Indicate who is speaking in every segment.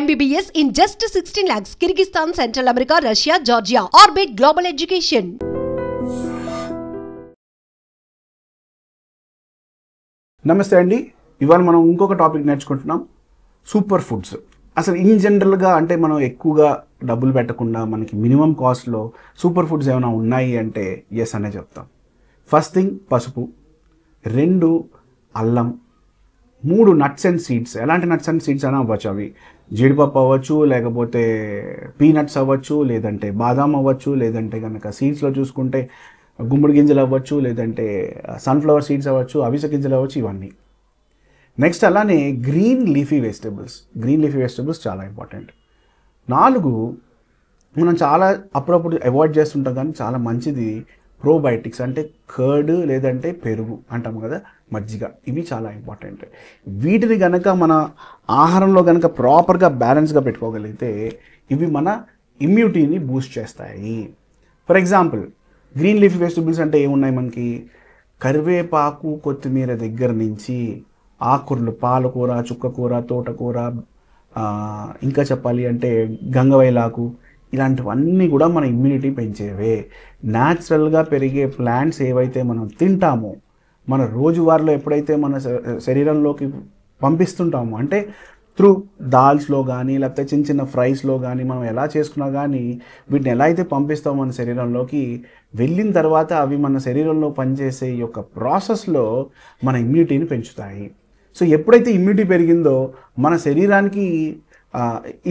Speaker 1: MBBS in just 16 lakhs. Kyrgyzstan, Central America, Russia, Georgia. Orbit Global Education.
Speaker 2: నమస్తే అండి. ఇవాళ మనం ఇంకొక టాపిక్ నేర్చుకుంటున్నాం, సూపర్ ఫుడ్స్. అసలు ఇన్ జనరల్గా అంటే మనం ఎక్కువగా డబ్బులు పెట్టకుండా మనకి మినిమం కాస్ట్లో సూపర్ ఫుడ్స్ ఏమైనా ఉన్నాయి అంటే ఎస్ అనే చెప్తాం. ఫస్ట్ థింగ్ పసుపు, 2 అల్లం, 3 నట్స్ అండ్ సీడ్స్. ఎలాంటి నట్స్ అండ్ సీడ్స్ అయినా అవ్వచ్చు. అవి జీడిపప్పు అవ్వచ్చు, లేకపోతే పీనట్స్ అవ్వచ్చు, లేదంటే బాదాం అవ్వచ్చు, లేదంటే కనుక సీడ్స్లో చూసుకుంటే గుమ్మడి గింజలు అవ్వచ్చు, లేదంటే సన్ఫ్లవర్ సీడ్స్ అవ్వచ్చు, అవిసె గింజలు అవ్వచ్చు, ఇవన్నీ. నెక్స్ట్ అలానే గ్రీన్ లీఫీ వెజిటబుల్స్ చాలా ఇంపార్టెంట్. 4 మనం చాలా అప్పుడప్పుడు అవాయిడ్ చేస్తుంటాం, కానీ చాలా మంచిది ప్రోబయోటిక్స్, అంటే కర్డ్ లేదంటే పెరుగు అంటాం కదా, మజ్జిగ. ఇవి చాలా ఇంపార్టెంట్. వీటిని కనుక మన ఆహారంలో కనుక ప్రాపర్గా బ్యాలెన్స్గా పెట్టుకోగలిగితే ఇవి మన ఇమ్యూనిటీని బూస్ట్ చేస్తాయి. For example green leafy vegetables అంటే ఏమున్నాయి మనకి? కరివేపాకు, కొత్తిమీర దగ్గర నుంచి ఆకుకూరలు, పాలకూర, చుక్కకూర, తోటకూర, ఇంకా చెప్పాలి అంటే గంగవైలాకు, ఇలాంటివన్నీ కూడా మన ఇమ్యూనిటీ పెంచేవే. న్యాచురల్గా పెరిగే ప్లాంట్స్ ఏవైతే మనం తింటామో, మన రోజువారీలో ఎప్పుడైతే మన శరీరంలోకి పంపిస్తుంటామో, అంటే త్రూ దాల్స్లో కానీ లేకపోతే చిన్న చిన్న ఫ్రైస్లో కానీ మనం ఎలా చేసుకున్నా కానీ వీటిని ఎలా అయితే పంపిస్తామో మన శరీరంలోకి, వెళ్ళిన తర్వాత అవి మన శరీరంలో పనిచేసే ఈ యొక్క ప్రాసెస్లో మన ఇమ్యూనిటీని పెంచుతాయి. సో ఎప్పుడైతే ఇమ్యూనిటీ పెరిగిందో మన శరీరానికి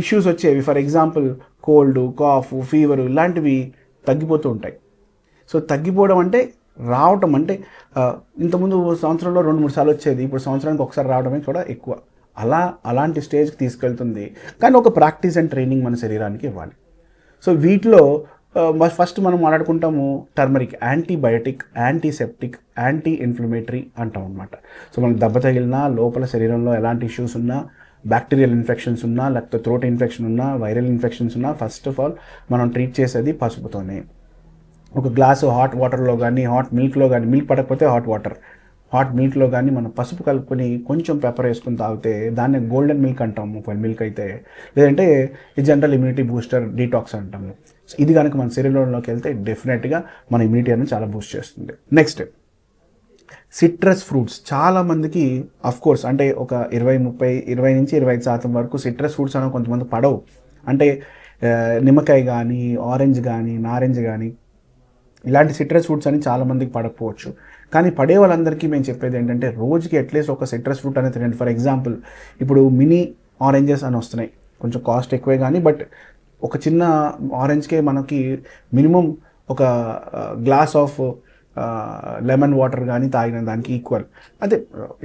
Speaker 2: ఇష్యూస్ వచ్చేవి, for example cold, cough, fever ఇలాంటివి తగ్గిపోతూ ఉంటాయి. సో తగ్గిపోవడం అంటే రావటం అంటే ఇంతకుముందు సంవత్సరంలో 2-3 సార్లు వచ్చేది, ఇప్పుడు సంవత్సరానికి ఒకసారి రావడమే కూడా ఎక్కువ. అలాంటి స్టేజ్కి తీసుకెళ్తుంది. కానీ ఒక ప్రాక్టీస్ అండ్ ట్రైనింగ్ మన శరీరానికి ఇవ్వాలి. సో వీటిలో ఫస్ట్ మనం మాట్లాడుకుంటాము turmeric, antibiotic, antiseptic, anti inflammatory అంటాం అనమాట. సో మనకు దెబ్బ తగిలినా, లోపల శరీరంలో ఎలాంటి ఇష్యూస్ ఉన్నా, బ్యాక్టీరియల్ ఇన్ఫెక్షన్స్ ఉన్నా, లేకపోతే థ్రోట్ ఇన్ఫెక్షన్ ఉన్నా, వైరల్ ఇన్ఫెక్షన్స్ ఉన్నా, ఫస్ట్ ఆఫ్ ఆల్ మనం ట్రీట్ చేసేది పసుపుతోనే. ఒక గ్లాసు హాట్ వాటర్లో కానీ, హాట్ మిల్క్లో కానీ, మిల్క్ పడకపోతే హాట్ మిల్క్లో కానీ మనం పసుపు కలుపుకొని కొంచెం పెప్పర్ వేసుకుని తాగితే దాన్ని గోల్డెన్ మిల్క్ అంటాము, మిల్క్ అయితే. లేదంటే ఈ జనరల్ ఇమ్యూనిటీ బూస్టర్, డీటాక్స్ అంటాము. ఇది కనుక మన శరీరంలోకి వెళ్తే డెఫినెట్గా మన ఇమ్యూనిటీ అనేది చాలా బూస్ట్ చేస్తుంది. Next citrus fruits. చాలామందికి కోర్స్ అంటే ఒక 20 నుంచి 25% వరకు సిట్రస్ ఫ్రూట్స్ అనేవి కొంతమంది పడవు. అంటే నిమ్మకాయ కానీ, ఆరెంజ్ కానీ, నారెంజ్ కానీ, ఇలాంటి సిట్రస్ ఫ్రూట్స్ అని చాలామందికి పడకపోవచ్చు. కానీ పడే వాళ్ళందరికీ మేము చెప్పేది ఏంటంటే రోజుకి అట్లీస్ట్ ఒక సిట్రస్ ఫ్రూట్ అనేది తినండి. ఫర్ ఎగ్జాంపుల్ ఇప్పుడు మినీ ఆరెంజెస్ అని వస్తున్నాయి, కొంచెం కాస్ట్ ఎక్కువే కానీ, బట్ ఒక చిన్న ఆరెంజ్కే మనకి మినిమం ఒక గ్లాస్ ఆఫ్ లెమన్ వాటర్ కానీ తాగిన దానికి ఈక్వల్. అదే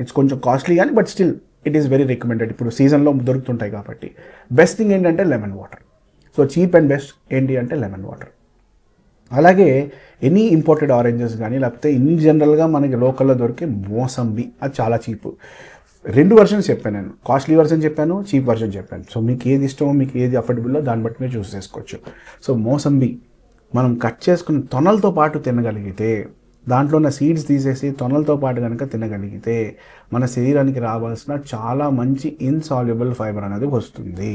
Speaker 2: ఇట్స్ కొంచెం కాస్ట్లీ కానీ, but still it is very recommended. ఇప్పుడు సీజన్లో దొరుకుతుంటాయి కాబట్టి బెస్ట్ థింగ్ ఏంటంటే lemon water. So cheap and best ఏంటి అంటే లెమన్ వాటర్. అలాగే ఎనీ ఇంపోర్టెడ్ ఆరెంజెస్ కానీ, లేకపోతే ఇన్ జనరల్గా మనకి లోకల్లో దొరికే మోసంబి, అది చాలా చీప్. 2 వర్షన్స్ చెప్పాను నేను, కాస్ట్లీ వర్షన్ చెప్పాను, చీప్ వర్షన్ చెప్పాను. సో మీకు ఏది ఇష్టమో, మీకు ఏది అఫోర్డబుల్లో దాన్ని బట్టి మీరు చూస్ చేసుకోవచ్చు. సో మోసంబి మనం కట్ చేసుకుని తొనలతో పాటు తినగలిగితే, దాంట్లో ఉన్న సీడ్స్ తీసేసి తొనలతో పాటు కనుక తినగలిగితే మన శరీరానికి రావాల్సిన చాలా మంచి ఇన్సాల్యుబుల్ ఫైబర్ అనేది వస్తుంది.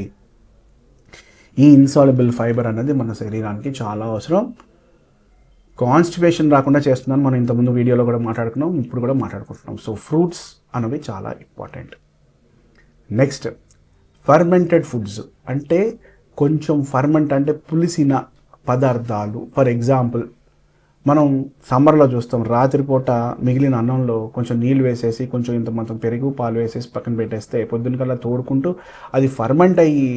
Speaker 2: ఈ ఇన్సాల్యుబుల్ ఫైబర్ అనేది మన శరీరానికి చాలా అవసరం. కాన్స్టిపేషన్ రాకుండా చేస్తున్నాను, మనం ఇంతకుముందు వీడియోలో కూడా మాట్లాడుకున్నాం, ఇప్పుడు కూడా మాట్లాడుకుంటున్నాం. సో ఫ్రూట్స్ అనేవి చాలా ఇంపార్టెంట్. నెక్స్ట్ ఫర్మెంటెడ్ ఫుడ్స్, అంటే కొంచెం ఫర్మెంట్ అంటే పులిసిన పదార్థాలు. ఫర్ ఎగ్జాంపుల్ మనం సమ్మర్లో చూస్తాం, రాత్రిపూట మిగిలిన అన్నంలో కొంచెం నీళ్ళు వేసేసి, కొంచెం ఇంత మొత్తం పెరుగు, పాలు వేసేసి పక్కన పెట్టేస్తే పొద్దున్న కల్లా తోడుకుంటూ అది ఫర్మెంట్ అయ్యి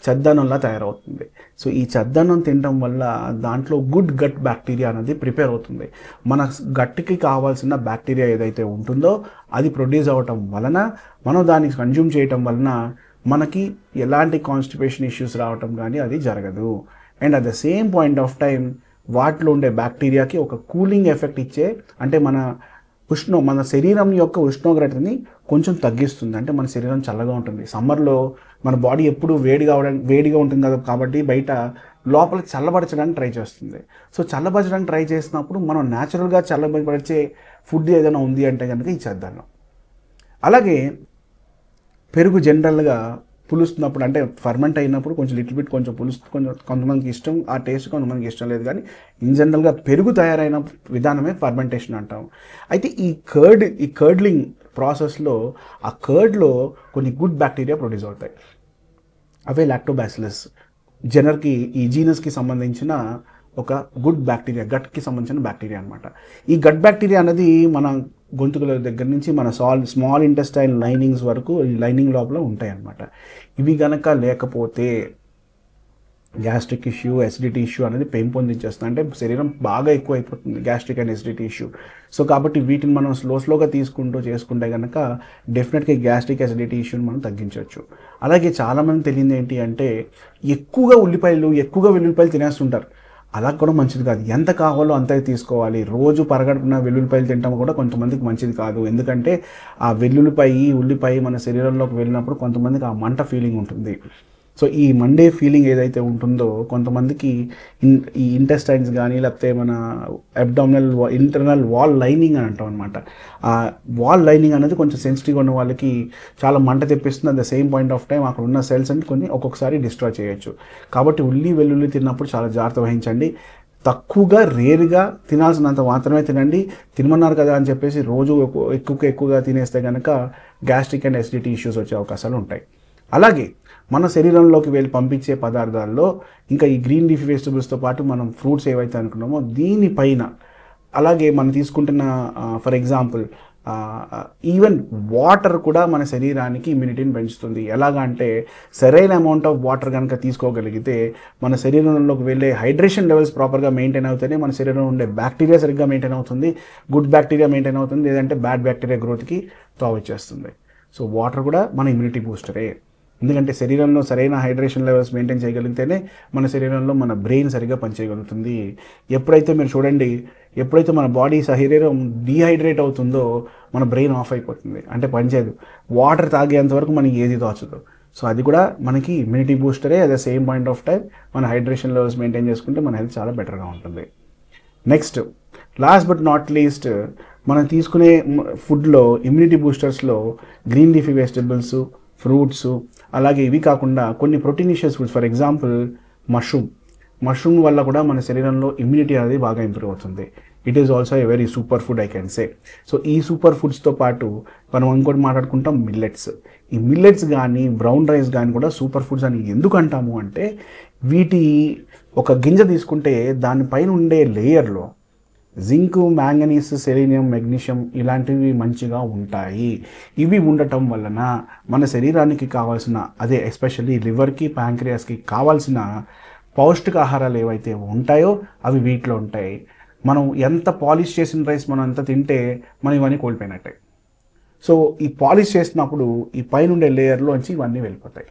Speaker 2: చద్దన్నంలా తయారవుతుంది. సో ఈ చద్దన్నం తినడం వల్ల దాంట్లో గుడ్ గట్ బ్యాక్టీరియా అనేది ప్రిపేర్ అవుతుంది. మన గట్కి కావాల్సిన బ్యాక్టీరియా ఏదైతే ఉంటుందో అది ప్రొడ్యూస్ అవ్వటం వలన, మనం దాన్ని కన్జ్యూమ్ చేయటం వలన మనకి ఎలాంటి కాన్స్టిపేషన్ ఇష్యూస్ రావటం కానీ అది జరగదు. And at the same point of time వాటిలో ఉండే బ్యాక్టీరియాకి ఒక కూలింగ్ ఎఫెక్ట్ ఇచ్చే, అంటే మన శరీరం యొక్క ఉష్ణోగ్రతని కొంచెం తగ్గిస్తుంది. అంటే మన శరీరం చల్లగా ఉంటుంది. సమ్మర్లో మన బాడీ ఎప్పుడు వేడిగా ఉంటుంది కదా, కాబట్టి బయట లోపల చల్లబరచడానికి ట్రై చేస్తుంది. సో చల్లబరచడానికి ట్రై చేసినప్పుడు మనం న్యాచురల్గా చల్లబరిచే ఫుడ్ ఏదైనా ఉంది అంటే కనుక ఈ చద్దన్నం. అలాగే పెరుగు జనరల్గా పులుస్తున్నప్పుడు అంటే ఫర్మెంట్ అయినప్పుడు కొంచెం లిటిల్ బిట్ కొంచెం కొంతమందికి ఇష్టం ఆ టేస్ట్, కొంతమందికి ఇష్టం లేదు. కానీ ఇన్ జనరల్గా పెరుగు తయారైన విధానమే ఫర్మెంటేషన్ అంటాం. అయితే ఈ కర్డ్లింగ్ ప్రాసెస్లో ఆ కర్డ్లో కొన్ని గుడ్ బ్యాక్టీరియా ప్రొడ్యూస్ అవుతాయి. అవే లాక్టోబాసిలస్ జెనర్కి, ఈ జీనస్కి సంబంధించిన ఒక గుడ్ బ్యాక్టీరియా, గట్కి సంబంధించిన బ్యాక్టీరియా అనమాట. ఈ గట్ బ్యాక్టీరియా అనేది మన గొంతుకుల దగ్గర నుంచి మన స్మాల్ ఇంటెస్టైన్ లైనింగ్స్ వరకు ఈ లైనింగ్ లోపల ఉంటాయి అన్నమాట. ఇవి గనక లేకపోతే గ్యాస్ట్రిక్ ఇష్యూ, ఎసిడిటీ ఇష్యూ అనేది పెంపొందించేస్తుంది. అంటే శరీరం బాగా ఎక్కువ అయిపోతుంది gastric and acidity issue. So కాబట్టి వీటిని మనం స్లోగా చేసుకుంటే కనుక డెఫినెట్గా గ్యాస్ట్రిక్ ఎసిడిటీ ఇష్యూని మనం తగ్గించవచ్చు. అలాగే చాలామంది తెలియదు ఏంటి అంటే ఎక్కువగా వెల్లుల్లిపాయలు తినేస్తుంటారు. అలా కూడా మంచిది కాదు. ఎంత కావాలో అంతే తీసుకోవాలి. రోజు పరగడుపున వెల్లుల్లిపాయలు తినడం కూడా కొంతమందికి మంచిది కాదు. ఎందుకంటే ఆ ఉల్లిపాయ మన శరీరంలోకి వెళ్ళినప్పుడు కొంతమందికి ఆ మంట ఫీలింగ్ ఉంటుంది. సో ఈ మండే ఫీలింగ్ ఏదైతే ఉంటుందో కొంతమందికి ఈ ఇంటెస్టైన్స్ కానీ లేకపోతే మన అబ్డామినల్ ఇంటర్నల్ వాల్ లైనింగ్ అని అంటాం అనమాట. ఆ వాల్ లైనింగ్ అనేది కొంచెం సెన్సిటివ్గా ఉన్న వాళ్ళకి చాలా మంట తెప్పిస్తుంది. At the same point of time అక్కడ ఉన్న సెల్స్ అని కొన్ని ఒక్కొక్కసారి డిస్ట్రాయ్ చేయొచ్చు. కాబట్టి వెల్లుల్లి తిన్నప్పుడు చాలా జాగ్రత్త వహించండి. తక్కువగా రేరుగా తినాల్సినంత మాత్రమే తినండి. తినమన్నారు కదా అని చెప్పేసి రోజు ఎక్కువగా తినేస్తే కనుక గ్యాస్ట్రిక్ అండ్ ఎసిడిటీ ఇష్యూస్ వచ్చే అవకాశాలు ఉంటాయి. అలాగే మన శరీరంలోకి వెళ్ళి పంపించే పదార్థాల్లో ఇంకా ఈ గ్రీన్ లీఫీ వెజిటబుల్స్తో పాటు మనం ఫ్రూట్స్ ఏవైతే అనుకున్నామో దీనిపైన అలాగే మనం తీసుకుంటున్న ఫర్ ఎగ్జాంపుల్ ఈవెన్ వాటర్ కూడా మన శరీరానికి ఇమ్యూనిటీని పెంచుతుంది. ఎలాగా అంటే సరైన అమౌంట్ ఆఫ్ వాటర్ కనుక తీసుకోగలిగితే మన శరీరంలోకి వెళ్ళే హైడ్రేషన్ లెవెల్స్ ప్రాపర్గా మెయింటైన్ అవుతాయి. మన శరీరంలో ఉండే బ్యాక్టీరియా సరిగ్గా మెయింటైన్ అవుతుంది, గుడ్ బ్యాక్టీరియా మెయింటైన్ అవుతుంది, లేదంటే బ్యాడ్ బ్యాక్టీరియా గ్రోత్కి తావిచ్చేస్తుంది. సో వాటర్ కూడా మన ఇమ్యూనిటీ బూస్టరే. ఎందుకంటే శరీరంలో సరైన హైడ్రేషన్ లెవెల్స్ మెయింటైన్ చేయగలిగితేనే మన శరీరంలో మన బ్రెయిన్ సరిగ్గా పనిచేయగలుగుతుంది. ఎప్పుడైతే మీరు చూడండి, ఎప్పుడైతే మన బాడీ శరీరం డీహైడ్రేట్ అవుతుందో మన బ్రెయిన్ ఆఫ్ అయిపోతుంది, అంటే పనిచేయదు. వాటర్ తాగేంత వరకు మనకి ఏది తోచదు. సో అది కూడా మనకి ఇమ్యూనిటీ బూస్టరే. At the same point of time మన హైడ్రేషన్ లెవెల్స్ మెయింటైన్ చేసుకుంటే మన హెల్త్ చాలా బెటర్గా ఉంటుంది. Next last but not least, మనం తీసుకునే ఫుడ్లో ఇమ్యూనిటీ బూస్టర్స్లో గ్రీన్ లీఫీ వెజిటబుల్స్, ఫ్రూట్స్, అలాగే ఇవి కాకుండా కొన్ని proteinaceous foods, for example mushroom వల్ల కూడా మన శరీరంలో ఇమ్యూనిటీ అనేది బాగా ఇంప్రూవ్ అవుతుంది. It is also a very super food I can say. So ఈ సూపర్ ఫుడ్స్తో పాటు మనం ఇంకోటి మాట్లాడుకుంటాం మిల్లెట్స్. ఈ మిల్లెట్స్ కానీ బ్రౌన్ రైస్ కానీ కూడా సూపర్ ఫుడ్స్ అని ఎందుకు అంటాము అంటే వీటి ఒక గింజ తీసుకుంటే దానిపైన ఉండే లేయర్లో జింక్, మ్యాంగనీస్, సెలీనియం, మెగ్నీషియం ఇలాంటివి మంచిగా ఉంటాయి. ఇవి ఉండటం వలన మన శరీరానికి కావాల్సిన అదే ఎస్పెషల్లీ లివర్కి, ప్యాంక్రియాస్కి కావాల్సిన పౌష్టికాహారాలు ఏవైతే ఉంటాయో అవి వీటిలో ఉంటాయి. మనం ఎంత పాలిష్ చేసిన రైస్ మనం ఎంత తింటే మనం ఇవన్నీ కోల్పోయినట్టే. సో ఈ పాలిష్ చేసినప్పుడు ఈ పైన ఉండే లేయర్లోంచి ఇవన్నీ వెళ్ళిపోతాయి.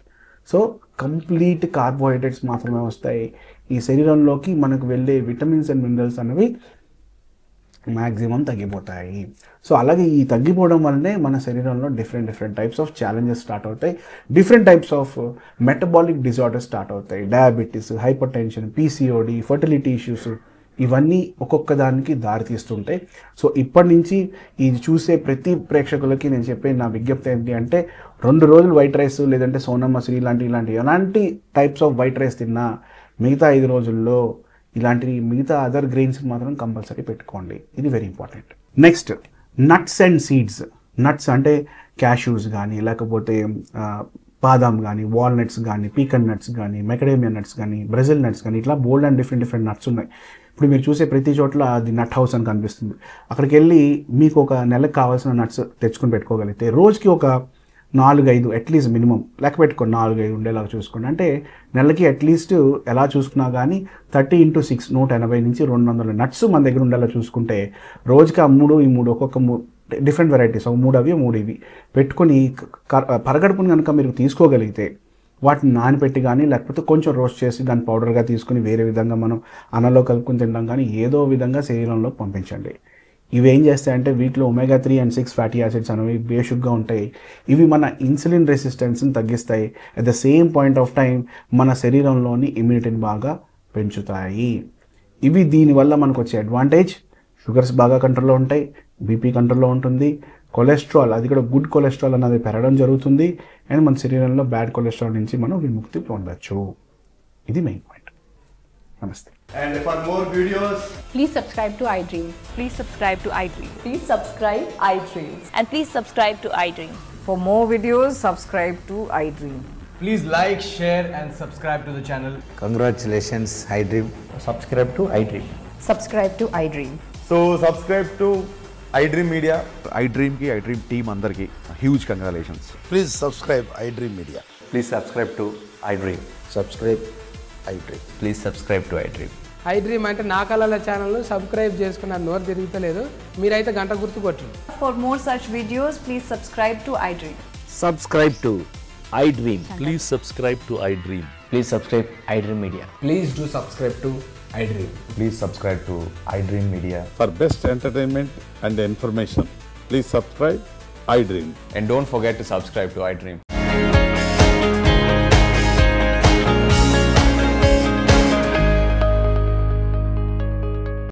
Speaker 2: సో కంప్లీట్ కార్బోహైడ్రేట్స్ మాత్రమే వస్తాయి. ఈ శరీరంలోకి మనకు వెళ్ళే విటమిన్స్ అండ్ మినరల్స్ అనేవి మ్యాక్సిమం తగ్గిపోతాయి. సో అలాగే ఈ తగ్గిపోవడం వల్లనే మన శరీరంలో different types of challenges start అవుతాయి. Different types of metabolic disorders start అవుతాయి. Diabetes, hypertension, PCOD, fertility issues ఇవన్నీ ఒక్కొక్క దానికి దారితీస్తుంటాయి. సో ఇప్పటి నుంచి ఇది చూసే ప్రతి ప్రేక్షకులకి నేను చెప్పే నా విజ్ఞప్తి ఏంటి అంటే 2 రోజులు వైట్ రైస్ లేదంటే సోనా మసూరి ఇలాంటి టైప్స్ ఆఫ్ వైట్ రైస్ తిన్నా మిగతా 5 రోజుల్లో ఇలాంటి మిగతా అదర్ గ్రెయిన్స్ మాత్రం కంపల్సరీ పెట్టుకోండి. ఇది very important. Next nuts and seeds. Nuts అంటే క్యాష్యూస్ కానీ లేకపోతే బాదాం కానీ, వాల్నట్స్ కానీ, పీకన్ నట్స్ కానీ, మెకడేమియా నట్స్ కానీ, బ్రెజిల్ నట్స్ కానీ ఇట్లా బోల్డ్ అండ్ డిఫరెంట్ నట్స్ ఉన్నాయి. ఇప్పుడు మీరు చూసే ప్రతి చోట్ల అది నట్ హౌస్ అని కనిపిస్తుంది. అక్కడికి వెళ్ళి మీకు ఒక నెలకు కావాల్సిన నట్స్ తెచ్చుకొని పెట్టుకోగలిగితే రోజుకి ఒక 4-5 అట్లీస్ట్ మినిమం లెక్క పెట్టుకోండి, 4-5 ఉండేలాగా చూసుకోండి. అంటే నెలకి అట్లీస్ట్ ఎలా చూసుకున్నా కానీ 30 × 6 180 నుంచి 200 నట్స్ మన దగ్గర ఉండేలా చూసుకుంటే రోజుకి ఆ 3 ఒక్కొక్క డిఫరెంట్ వెరైటీస్ 3 అవి 3 ఇవి పెట్టుకొని పరగడుపుని కనుక మీరు తీసుకోగలిగితే వాటిని నానబెట్టి కానీ లేకపోతే కొంచెం రోస్ట్ చేసి దాన్ని పౌడర్గా తీసుకుని వేరే విధంగా మనం అన్నంలో కలుపుకొని తినడం కానీ ఏదో విధంగా శరీరంలోకి పంపించండి. ఇవి ఏం చేస్తాయంటే వీటిలో omega-3 and 6 ఫ్యాటీ యాసిడ్స్ అనేవి బేసిక్గా ఉంటాయి. ఇవి మన ఇన్సులిన్ రెసిస్టెన్స్ని తగ్గిస్తాయి. At the same point of time మన శరీరంలోని ఇమ్యూనిటీని బాగా పెంచుతాయి. ఇవి దీనివల్ల మనకు వచ్చే అడ్వాంటేజ్ షుగర్స్ బాగా కంట్రోల్లో ఉంటాయి, బీపీ కంట్రోల్లో ఉంటుంది, కొలెస్ట్రాల్, అది కూడా గుడ్ కొలెస్ట్రాల్ అన్నది పెరగడం జరుగుతుంది. అండ్ మన శరీరంలో బ్యాడ్ కొలెస్ట్రాల్ నుంచి మనం విముక్తి పొందొచ్చు. ఇది మెయిన్ పాయింట్. నమస్తే.
Speaker 3: And for more videos,
Speaker 4: Please subscribe to iDream.
Speaker 5: Please subscribe to iDream.
Speaker 6: Please subscribe iDream.
Speaker 5: And please subscribe to iDream.
Speaker 6: For more videos, subscribe to iDream.
Speaker 3: please like, share and subscribe to the channel.
Speaker 7: Congratulations, iDream.
Speaker 8: Subscribe to iDream.
Speaker 6: Subscribe to iDream.
Speaker 3: So subscribe to iDream Media.
Speaker 9: iDream ki iDream team andarki huge congratulations.
Speaker 7: Please subscribe iDream Media.
Speaker 8: Please subscribe to iDream.
Speaker 7: Subscribe iDream.
Speaker 8: Please subscribe to iDream.
Speaker 10: iDream అంటే నా కళల ఛానల్ను subscribe చేసుకున్న నోరు తిరుగుతలేదు, మీరైతే గంట గుర్తు కొట్టండి.
Speaker 5: For more such videos, please subscribe to iDream.
Speaker 8: Subscribe to iDream.
Speaker 11: Please subscribe to iDream.
Speaker 8: Please subscribe iDream Media.
Speaker 3: Please do subscribe to iDream.
Speaker 8: Please subscribe to iDream Media.
Speaker 9: For best entertainment and information, please subscribe iDream.
Speaker 11: And don't forget to subscribe to iDream.